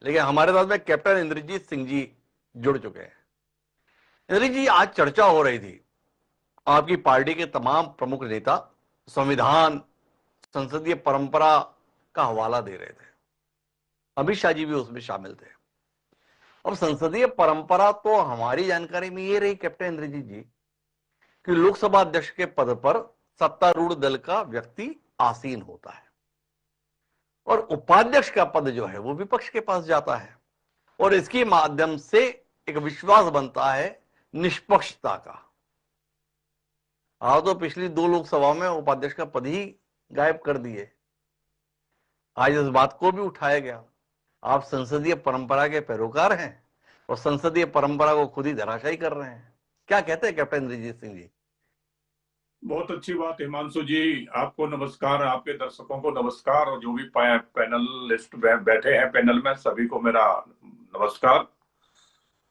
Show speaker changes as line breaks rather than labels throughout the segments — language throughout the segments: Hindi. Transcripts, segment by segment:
लेकिन हमारे साथ में कैप्टन इंद्रजीत सिंह जी जुड़ चुके हैं। इंद्रजीत जी, आज चर्चा हो रही थी, आपकी पार्टी के तमाम प्रमुख नेता संविधान, संसदीय परंपरा का हवाला दे रहे थे। अमित शाह जी भी उसमें शामिल थे। अब संसदीय परंपरा तो हमारी जानकारी में ये रही कैप्टन इंद्रजीत जी कि लोकसभा अध्यक्ष के पद पर सत्तारूढ़ दल का व्यक्ति आसीन होता है और उपाध्यक्ष का पद जो है वो विपक्ष के पास जाता है, और इसके माध्यम से एक विश्वास बनता है निष्पक्षता का। आप तो पिछली 2 लोकसभा में उपाध्यक्ष का पद ही गायब कर दिए। आज इस बात को भी उठाया गया। आप संसदीय परंपरा के पैरोकार हैं और संसदीय परंपरा को खुद ही धराशायी कर रहे हैं। क्या कहते हैं कैप्टन इंद्रजीत सिंह जी?
बहुत अच्छी बात हिमांशु जी, आपको नमस्कार, आपके दर्शकों को नमस्कार, और जो भी पैनलिस्ट बैठे हैं पैनल में सभी को मेरा नमस्कार।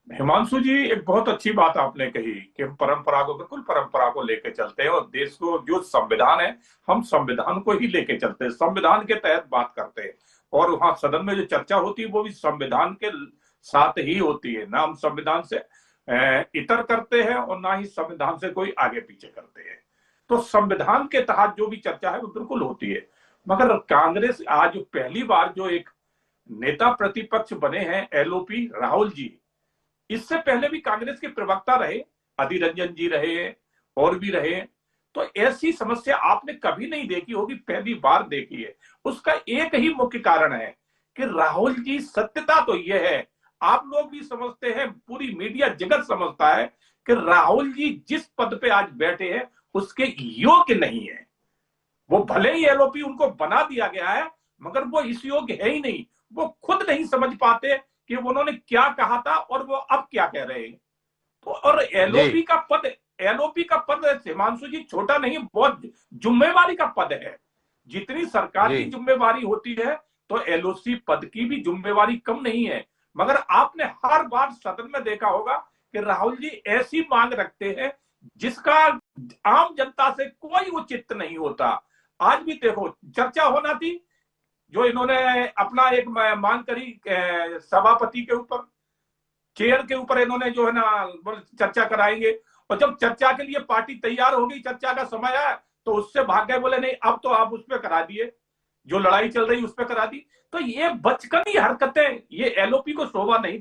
हिमांशु जी, एक बहुत अच्छी बात आपने कही कि हम परंपरा को, बिल्कुल परंपरा को लेके चलते हैं, और देश को जो संविधान है हम संविधान को ही लेके चलते हैं, संविधान के तहत बात करते हैं, और वहां सदन में जो चर्चा होती है वो भी संविधान के साथ ही होती है। ना हम संविधान से इतर करते हैं और ना ही संविधान से कोई आगे पीछे करते हैं। तो संविधान के तहत जो भी चर्चा है वो बिल्कुल होती है। मगर कांग्रेस आज पहली बार जो एक नेता प्रतिपक्ष बने हैं एलओपी राहुल जी, इससे पहले भी कांग्रेस के प्रवक्ता रहे, अधीर रंजन जी रहे और भी रहे, तो ऐसी समस्या आपने कभी नहीं देखी होगी, पहली बार देखी है। उसका एक ही मुख्य कारण है कि राहुल जी, सत्यता तो यह है, आप लोग भी समझते हैं, पूरी मीडिया जगत समझता है कि राहुल जी जिस पद पे आज बैठे हैं उसके योग्य नहीं है। वो भले ही एलओपी उनको बना दिया गया है मगर वो इस योग्य है ही नहीं। वो खुद नहीं समझ पाते कि उन्होंने क्या कहा था और वो अब क्या कह रहे हैं। तो और एलओपी का पद हिमांशु जी छोटा नहीं, बहुत जिम्मेवारी का पद है। जितनी सरकार की जिम्मेवारी होती है तो एलओसी पद की भी जिम्मेवारी कम नहीं है। मगर आपने हर बार सदन में देखा होगा कि राहुल जी ऐसी मांग रखते हैं जिसका आम जनता से कोई उचित नहीं होता। आज भी देखो, चर्चा होना थी, जो इन्होंने अपना एक मांग करी सभापति के ऊपर, चेयर के ऊपर इन्होंने जो है ना चर्चा कराएंगे, और जब चर्चा के लिए पार्टी तैयार हो गई, चर्चा का समय आया तो उससे भाग गए, बोले नहीं अब तो आप उस पर करा दिए, जो लड़ाई चल रही उस पर करा दी। तो ये बचकानी हरकतें, ये एलओपी को शोभा नहीं